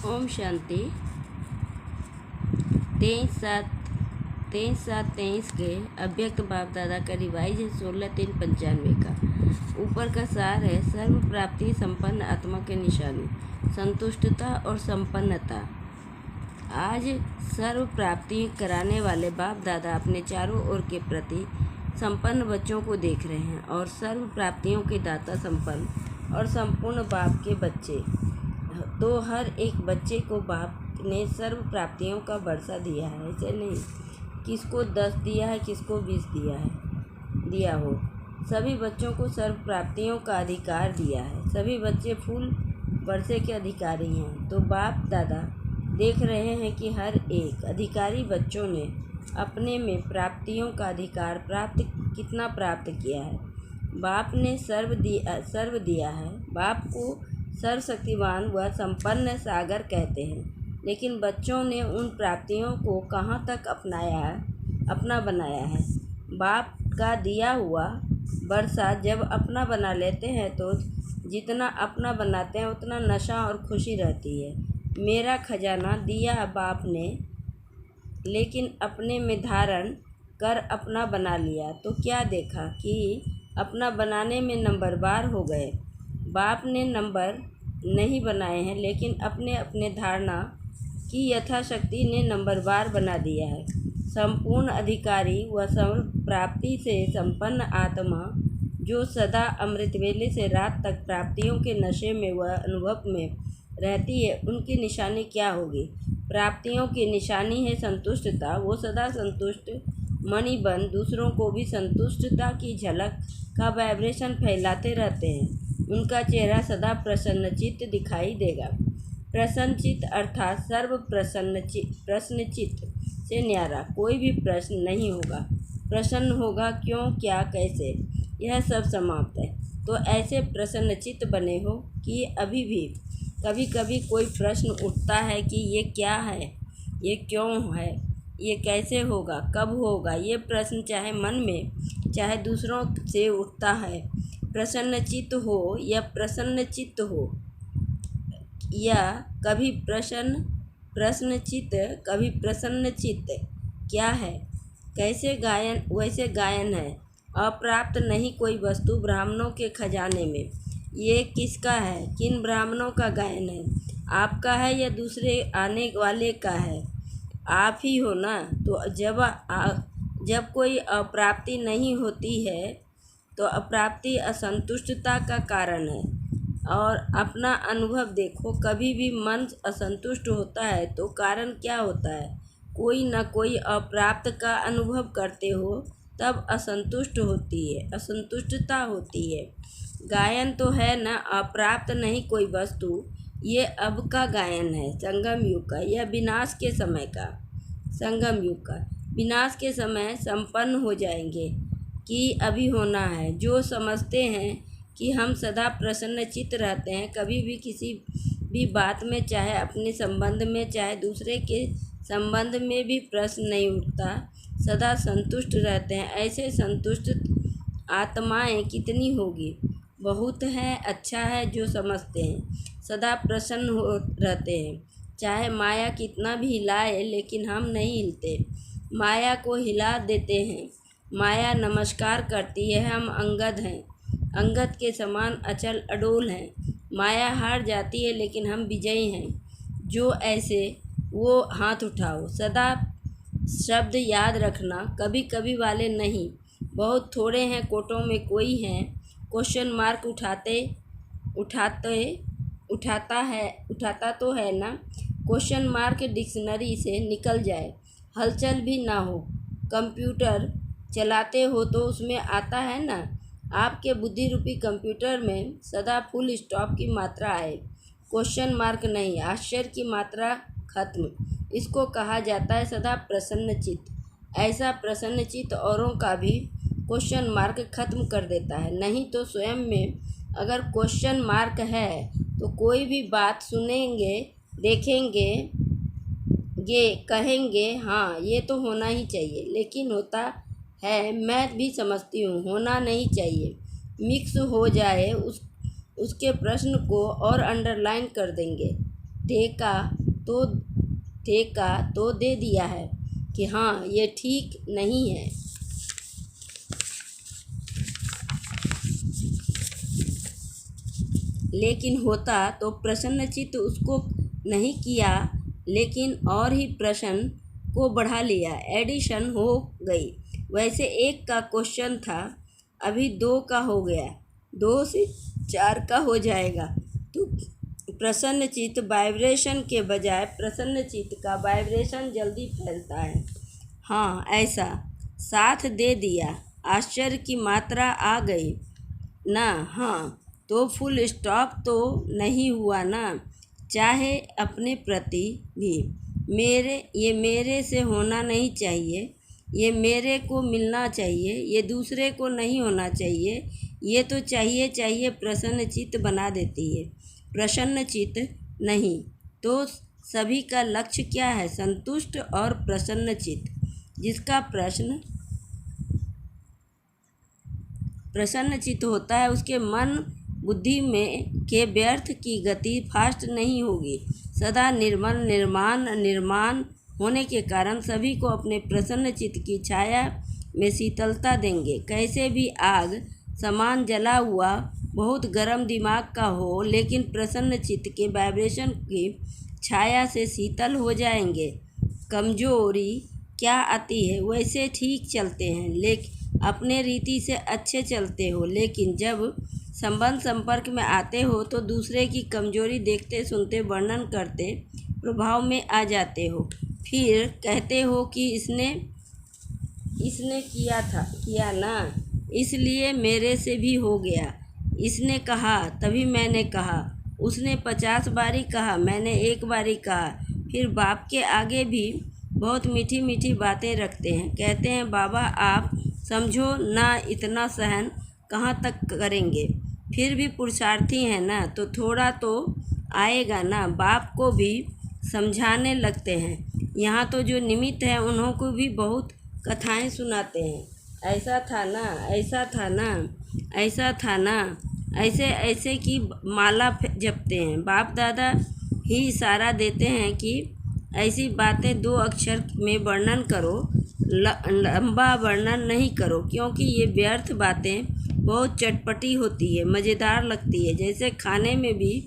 ओम शांति। 23/7/23 के अव्यक्त बाप दादा का रिवाइज है 16/3/95 का। ऊपर का सार है सर्व प्राप्ति संपन्न आत्मा के निशानी, संतुष्टता और संपन्नता। आज सर्व प्राप्ति कराने वाले बाप दादा अपने चारों ओर के प्रति संपन्न बच्चों को देख रहे हैं और सर्व प्राप्तियों के दाता संपन्न और संपूर्ण बाप के बच्चे। तो हर एक बच्चे को बाप ने सर्व प्राप्तियों का वर्षा दिया है, ऐसे नहीं किसको 10 दिया है, किसको 20 दिया हो। सभी बच्चों को सर्व प्राप्तियों का अधिकार दिया है। सभी बच्चे फूल वर्षे के अधिकारी हैं। तो बाप दादा देख रहे हैं कि हर एक अधिकारी बच्चों ने अपने में प्राप्तियों का अधिकार कितना प्राप्त किया है। बाप ने सर्व दिया है। बाप को सर्वशक्तिवान व संपन्न सागर कहते हैं, लेकिन बच्चों ने उन प्राप्तियों को कहाँ तक अपना बनाया है। बाप का दिया हुआ वर्षा जब अपना बना लेते हैं तो जितना अपना बनाते हैं उतना नशा और खुशी रहती है। मेरा खजाना दिया बाप ने, लेकिन अपने में धारण कर अपना बना लिया तो क्या देखा कि अपना बनाने में नंबरवार हो गए। बाप ने नंबर नहीं बनाए हैं, लेकिन अपने धारणा की यथाशक्ति ने नंबरवार बना दिया है। संपूर्ण अधिकारी व सर्व प्राप्ति से संपन्न आत्मा जो सदा अमृत वेले से रात तक प्राप्तियों के नशे में व अनुभव में रहती है, उनकी निशानी क्या होगी। प्राप्तियों की निशानी है संतुष्टता। वो सदा संतुष्ट मणिबन दूसरों को भी संतुष्टता की झलक का वाइब्रेशन फैलाते रहते हैं। उनका चेहरा सदा प्रसन्नचित्त दिखाई देगा। प्रसन्नचित्त अर्थात सर्व प्रश्नचित्त से न्यारा कोई भी प्रश्न नहीं होगा। प्रसन्न होगा क्यों, क्या, कैसे, यह सब समाप्त है। तो ऐसे प्रसन्नचित्त बने हो कि अभी भी कभी कभी कोई प्रश्न उठता है कि ये क्या है, ये क्यों है, ये कैसे होगा, कब होगा। ये प्रश्न चाहे मन में चाहे दूसरों से उठता है। प्रसन्नचित्त हो या प्रसन्नचित्त हो, या कभी प्रश्नचित्त कभी प्रसन्नचित्त। क्या है, कैसे गायन वैसे गायन है। अप्राप्त नहीं कोई वस्तु ब्राह्मणों के खजाने में। ये किसका है, किन ब्राह्मणों का गायन है, आपका है या दूसरे आने वाले का है। आप ही हो ना। तो जब कोई अप्राप्ति नहीं होती है तो अप्राप्ति असंतुष्टता का कारण है। और अपना अनुभव देखो, कभी भी मन असंतुष्ट होता है तो कारण क्या होता है। कोई न कोई अप्राप्त का अनुभव करते हो तब असंतुष्टता होती है। गायन तो है ना, अप्राप्त नहीं कोई वस्तु। ये अब का गायन है संगम युग का, यह विनाश के समय का। संगम युग का विनाश के समय संपन्न हो जाएंगे कि अभी होना है। जो समझते हैं कि हम सदा प्रसन्नचित्त रहते हैं, कभी भी किसी भी बात में, चाहे अपने संबंध में चाहे दूसरे के संबंध में भी प्रश्न नहीं उठता, सदा संतुष्ट रहते हैं। ऐसे संतुष्ट आत्माएं कितनी होगी। बहुत है, अच्छा है जो समझते हैं, सदा प्रसन्न रहते हैं। चाहे माया कितना भी हिलाए, लेकिन हम नहीं हिलते, माया को हिला देते हैं। माया नमस्कार करती है, हम अंगद हैं, अंगद के समान अचल अडोल हैं। माया हार जाती है, लेकिन हम विजयी हैं। जो ऐसे वो हाथ उठाओ। सदा शब्द याद रखना, कभी कभी वाले नहीं, बहुत थोड़े हैं, कोटों में कोई हैं। क्वेश्चन मार्क उठाता तो है ना। क्वेश्चन मार्क डिक्शनरी से निकल जाए, हलचल भी ना हो। कंप्यूटर चलाते हो तो उसमें आता है ना। आपके बुद्धि रूपी कंप्यूटर में सदा फुल स्टॉप की मात्रा आए, क्वेश्चन मार्क नहीं, आश्चर्य की मात्रा खत्म। इसको कहा जाता है सदा प्रसन्नचित्त। ऐसा प्रसन्नचित्त औरों का भी क्वेश्चन मार्क खत्म कर देता है। नहीं तो स्वयं में अगर क्वेश्चन मार्क है तो कोई भी बात सुनेंगे, देखेंगे, कहेंगे हाँ ये तो होना ही चाहिए, लेकिन होता है, मैं भी समझती हूँ, होना नहीं चाहिए। मिक्स हो जाए उसके प्रश्न को और अंडरलाइन कर देंगे। ठेका तो दे दिया है कि हाँ ये ठीक नहीं है, लेकिन होता तो प्रसन्नचित्त उसको नहीं किया, लेकिन और ही प्रश्न को बढ़ा लिया, एडिशन हो गई। वैसे एक का क्वेश्चन था, अभी 2 का हो गया, 2 से 4 का हो जाएगा। तो प्रसन्नचित्त वाइब्रेशन के बजाय प्रसन्नचित्त का वाइब्रेशन जल्दी फैलता है। हाँ, ऐसा साथ दे दिया, आश्चर्य की मात्रा आ गई ना। हाँ, तो फुल स्टॉप तो नहीं हुआ ना, चाहे अपने प्रति भी। ये मेरे से होना नहीं चाहिए, ये मेरे को मिलना चाहिए, ये दूसरे को नहीं होना चाहिए, ये तो चाहिए प्रसन्नचित्त बना देती है। प्रसन्नचित्त नहीं तो सभी का लक्ष्य क्या है? संतुष्ट और प्रसन्नचित्त। जिसका प्रसन्नचित्त होता है उसके मन बुद्धि में के व्यर्थ की गति फास्ट नहीं होगी। सदा निर्माण होने के कारण सभी को अपने प्रसन्न चित्त की छाया में शीतलता देंगे। कैसे भी आग समान जला हुआ बहुत गर्म दिमाग का हो, लेकिन प्रसन्न चित्त के वाइब्रेशन की छाया से शीतल हो जाएंगे। कमजोरी क्या आती है? वैसे ठीक चलते हैं, लेकिन अपने रीति से अच्छे चलते हो, लेकिन जब संबंध संपर्क में आते हो तो दूसरे की कमजोरी देखते सुनते वर्णन करते प्रभाव में आ जाते हो। फिर कहते हो कि इसने किया ना, इसलिए मेरे से भी हो गया। इसने कहा तभी मैंने कहा, उसने 50 बारी कहा, मैंने 1 बारी कहा। फिर बाप के आगे भी बहुत मीठी मीठी बातें रखते हैं। कहते हैं बाबा आप समझो ना, इतना सहन कहाँ तक करेंगे? फिर भी पुरुषार्थी हैं ना, तो थोड़ा तो आएगा ना। बाप को भी समझाने लगते हैं। यहाँ तो जो निमित्त हैं उन्हों को भी बहुत कथाएं सुनाते हैं। ऐसा था ना, ऐसा था ना, ऐसा था ना, ऐसे की माला जपते हैं। बाप दादा ही इशारा देते हैं कि ऐसी बातें 2 अक्षर में वर्णन करो, लंबा वर्णन नहीं करो, क्योंकि ये व्यर्थ बातें बहुत चटपटी होती है, मज़ेदार लगती है। जैसे खाने में भी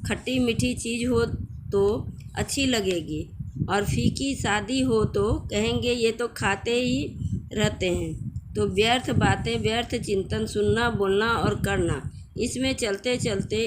खट्टी मीठी चीज़ हो तो अच्छी लगेगी, और फीकी शादी हो तो कहेंगे ये तो खाते ही रहते हैं। तो व्यर्थ बातें, व्यर्थ चिंतन, सुनना बोलना और करना, इसमें चलते चलते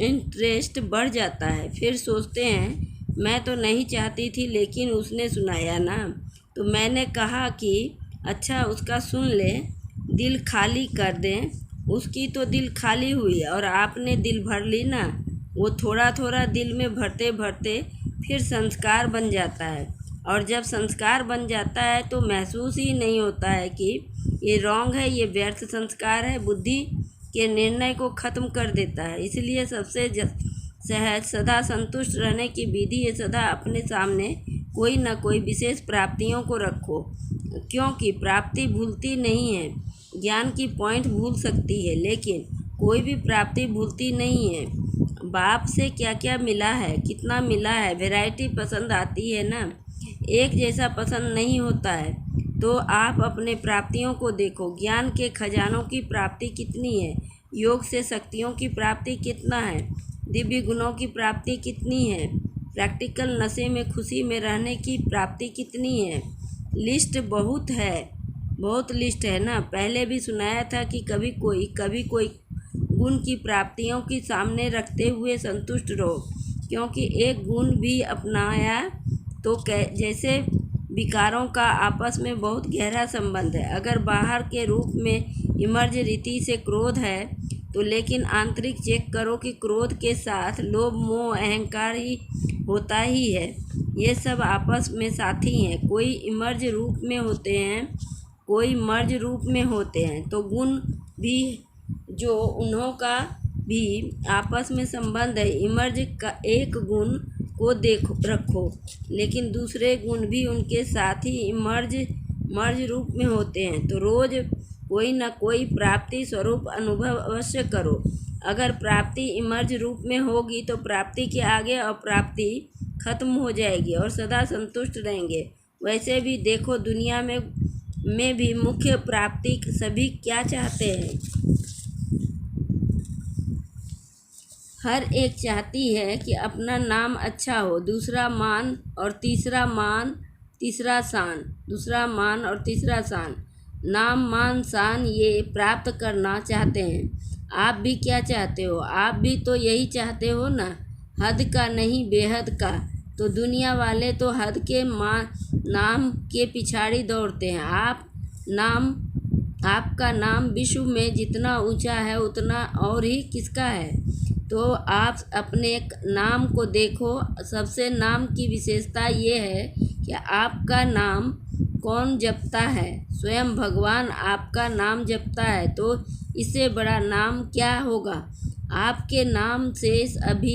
इंटरेस्ट बढ़ जाता है। फिर सोचते हैं मैं तो नहीं चाहती थी, लेकिन उसने सुनाया ना, तो मैंने कहा कि अच्छा उसका सुन ले, दिल खाली कर दें। उसकी तो दिल खाली हुई और आपने दिल भर ली ना। वो थोड़ा थोड़ा दिल में भरते भरते फिर संस्कार बन जाता है, और जब संस्कार बन जाता है तो महसूस ही नहीं होता है कि ये रॉन्ग है, ये व्यर्थ संस्कार है। बुद्धि के निर्णय को ख़त्म कर देता है। इसलिए सबसे सहज सदा संतुष्ट रहने की विधि है, सदा अपने सामने कोई ना कोई विशेष प्राप्तियों को रखो, क्योंकि प्राप्ति भूलती नहीं है। ज्ञान की पॉइंट भूल सकती है, लेकिन कोई भी प्राप्ति भूलती नहीं है। बाप से क्या क्या मिला है, कितना मिला है, वैरायटी पसंद आती है ना, एक जैसा पसंद नहीं होता है। तो आप अपने प्राप्तियों को देखो, ज्ञान के खजानों की प्राप्ति कितनी है, योग से शक्तियों की प्राप्ति कितना है, दिव्य गुणों की प्राप्ति कितनी है, प्रैक्टिकल नशे में खुशी में रहने की प्राप्ति कितनी है। लिस्ट बहुत है, बहुत लिस्ट है ना। पहले भी सुनाया था कि कभी कोई गुण की प्राप्तियों की सामने रखते हुए संतुष्ट रहो, क्योंकि एक गुण भी अपनाया तो जैसे विकारों का आपस में बहुत गहरा संबंध है। अगर बाहर के रूप में इमर्ज रीति से क्रोध है तो लेकिन आंतरिक चेक करो कि क्रोध के साथ लोभ मोह अहंकार ही होता ही है। ये सब आपस में साथी हैं। कोई इमर्ज रूप में होते हैं, कोई मर्ज रूप में होते हैं। तो गुण भी जो उन्हों का भी आपस में संबंध है। इमर्ज का एक गुण को रखो, लेकिन दूसरे गुण भी उनके साथ ही मर्ज रूप में होते हैं। तो रोज कोई न कोई प्राप्ति स्वरूप अनुभव अवश्य करो। अगर प्राप्ति इमर्ज रूप में होगी तो प्राप्ति के आगे अप्राप्ति खत्म हो जाएगी और सदा संतुष्ट रहेंगे। वैसे भी देखो, दुनिया में भी मुख्य प्राप्ति सभी क्या चाहते हैं? हर एक चाहती है कि अपना नाम अच्छा हो, दूसरा मान और तीसरा शान। नाम, मान, शान ये प्राप्त करना चाहते हैं। आप भी क्या चाहते हो? आप भी तो यही चाहते हो ना, हद का नहीं बेहद का। तो दुनिया वाले तो हद के नाम के पिछाड़ी दौड़ते हैं। आपका नाम विश्व में जितना ऊंचा है उतना और ही किसका है? तो आप अपने नाम को देखो। सबसे नाम की विशेषता ये है कि आपका नाम कौन जपता है? स्वयं भगवान आपका नाम जपता है। तो इससे बड़ा नाम क्या होगा? आपके नाम से अभी